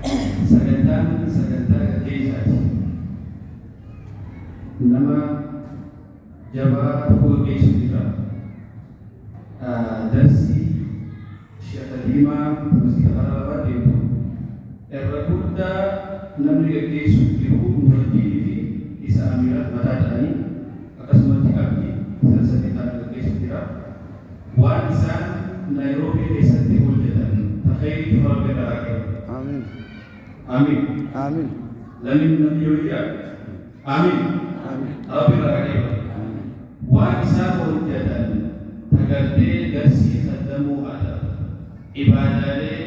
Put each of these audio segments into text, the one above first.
sagantaa keessaati. Nama jabaa tokko geessu jira. Darsii Sheekh Diimaa Masjida Arabaa deemtu irra guddaa namni gaggeessu jiru Nuuradiinii fi isa Amiira mataa ta'anii akkasumatti abdii isa saddeetaan gaggeessu jira. Waan isaan Naayiroobii keessatti hojjetan takhayrii Rabbi irraa kennu. Amiin. Amiin. Amiin. Lamin namni yoo yaadu. Amiin. Amiin. Rabbi irraa kennu. Waan isaan hojjetan tagartee darsii qaddamuu aadaa ibaadaalee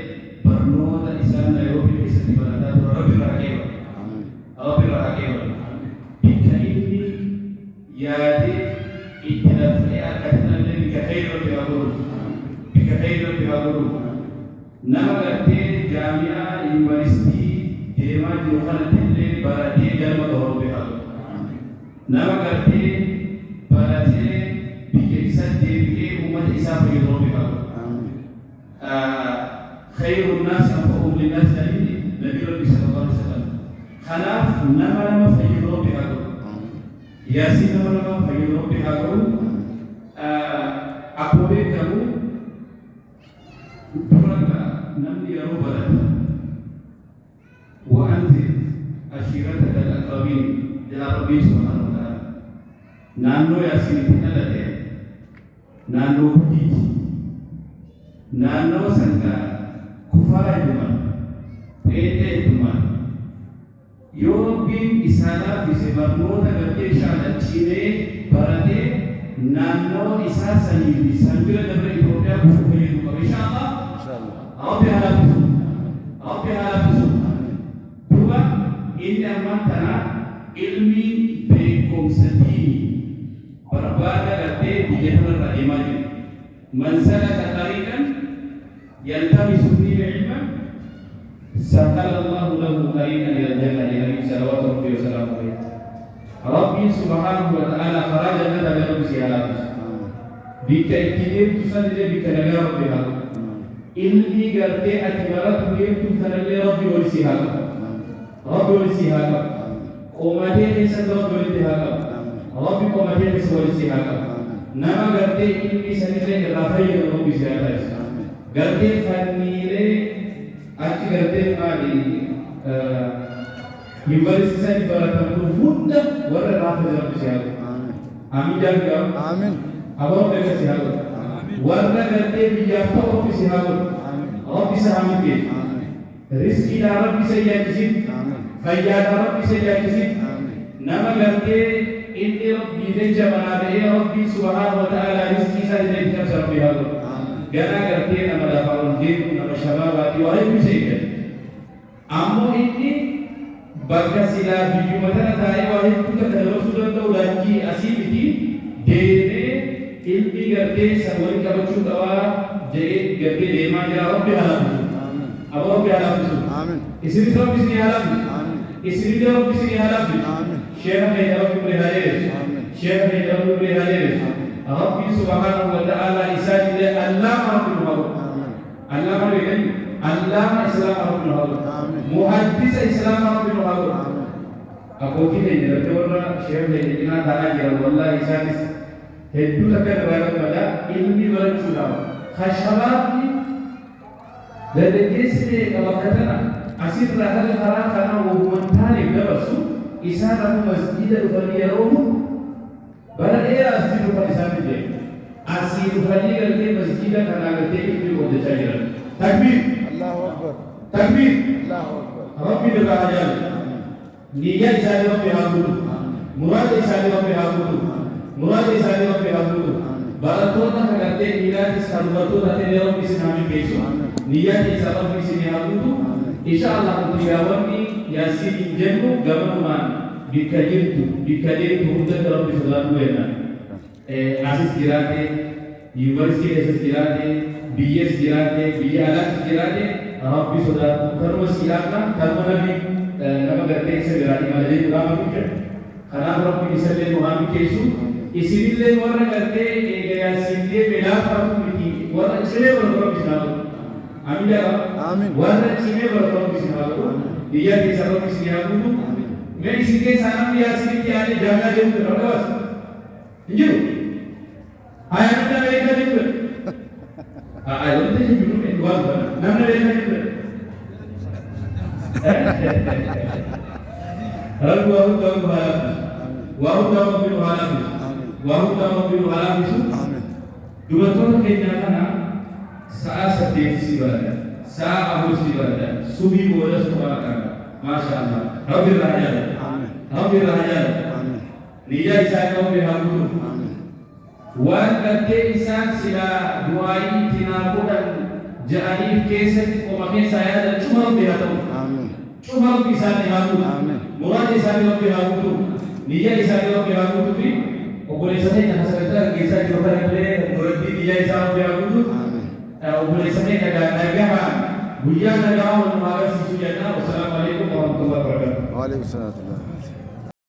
barnoota isaan Naayiroobii keessatti barataa ture Rabbi irraa kennu. Rabbi irraa kennu. Bikka inni yaadee itti lafee akkasumallee bikka khayrii Rabbi haa godhu. Bikka khayrii Rabbi haa godhu. Nama gartee jaami'aa yuunivarsiitii deemaa jiru kanatti illee baratee galma Rabbi haa godhu. Nama gartee baratee biyya isaa deebi'ee uummata isaa fayyadu Rabbi haa godhu. خير الناس أنفعهم للناس نبي ربي صلى الله عليه وسلم. خلاف نما فيد ربي هاكو. ياسين نما فيد ربي هاكو. أقوى كمو برنا نمني ربنا وأنزل عشيرتك الأقربين إلى ربي سبحانه وتعالى. نانو ياسين تنالته نانو بيت نانو سنكا kufara iman, iman. Yo bin isana bise barnoota gartee shaadachine barate naannoo isaa sanii sanbira dabra Itoophiyaa buufu fayyadu qaba. Inshallah. Rabbi haa laaffisu. Duuba inni ammaan tana ilmi beekumsa diinii barbaada gartee biyya kanarra deemaa jiru. Man salaka tariiqan يلتمس فيه علما سهل الله له طريقا الى الجنه الى صلوات ربي وسلامه عليه. ربي سبحانه وتعالى خرج لنا من سيارات بك اتنين تصلي بك لنا ربي هذا إلي قرتي أتمرت بهم تنتنى ربي ولسيها ربي ولسيها قومتين ليس ربي ولسيها ربي قومتين ليس ولسيها نما قرتي إلي سنتين رافعين ربي سيارات gartee fanniilee achi gartee maali yuunivarsiitii baratamtu hunda warra raafa jirtu haa ta'u. Amiin jaangaam. Amiin. Aboo beekas haa ta'u. Warra gartee biyyaaf ta'u ofiis haa ta'u. Rabbi isa haa miidhee. Riskiidhaa Rabbi isa yaachisin. Fayyaadhaa Rabbi isa yaachisin. Nama gartee inni Rabbiilee jabanaa ta'ee Rabbi subhaanahu wa ta'aalaa riskii isaa illee itti cabsa Rabbi haa ta'u. Gara gartee nama lafaa ol deemu nama shabaabaati waa hedduu seegan. Ammoo inni bakka silaa biyyuma tana taa'ee waa hedduu kan dabarsuu danda'u lakkii asii miti deemee ilmi gartee san waliin qabachuu qabaa jedhee gartee deemaa jira. Rabbi haa laaffisu. Aboo Rabbi haa laaffisu. Isinis Rabbi isinii haa laaffisu. Isinillee Rabbi isinii haa laaffisu. Sheekha keenya Rabbi bilee haa dheeressu. Sheekha keenya Rabbi bilee haa dheeressu. ربي سبحانه وتعالى إساءة الله رب الهول الله رب الله إسلام رب الهول محدث إسلام رب الهول أقول كده يدور شيخ لنا تعالى والله إساءة هدو لك الرجال بلا إلمي ولا شلام خشباتي لدكيسي كوقتنا أسير رحل خراج أنا ومنتهي بلبسو إساءة مسجد الفريقون Bara dia asli lupa disana je. Asli lupa ni kerja masjid kan agak tinggi itu boleh cahaya. Takbir. Allahu Akbar. Takbir. Allahu Akbar. Rabbi berkahaya. Niat saya Rabbi hadir. Murad saya Rabbi hadir. Murad saya Rabbi hadir. Baratona kerja niat sekalipun nanti Rabbi senami besok. Niat saya Rabbi sini hadir. Insyaallah tiawan ni yasin jenu gaman bikajirtu hunda Rabbi sallallahu alaihi asis jirate university asis jirate BS jirate BALS jirate Rabbi sallallahu karma silakan karma nabi nama garte se jirate malai ulama pikir karena Rabbi sallallahu Muhammad kesu isilille warna garte gaya sinde belaf Rabbi warna cile warna Rabbi sallallahu amin ya amin warna cile warna Rabbi sallallahu niyya keessa rabbi isin haa guutu. Mee isin keessaa namni yaasinitti yaadee jaalala deemu jira dhagaas hin jiru. Ayyaanni nama eegaa deemu jira. Ayyaanni hin jiru waan kana namni eegaa deemu jira. Rabbi waa hundaa rabbiin haalaafis. Dubartoota keenyaa kana sa'a 8 si baradan, sa'a 4 si baradan, subii booda suura kana. Masya Allah. Rabbi rahayal. Rabbi rahayal. Niyya isaan Rabbi haguutu. Waan gartee isaan sila du'aayii tinaabuudhaan ja'aniif keessatti qoma keessaa yaadan cuma Rabbi haa ta'u. Cuma Rabbi isaanii haguutu. Muraada isaanii Rabbi haguutu. Niyya isaanii Rabbi haguutu fi obboleessa keenya asirratti geessaa jiru kana illee duratti niyya isaa Rabbi haguutu. Obboleessa keenya dhagahaan guyyaa nagaa wal maagarsiisu jennaa. Wassalamu alaikum warahmatullahi wabarakatuh. Waalaikumsalam.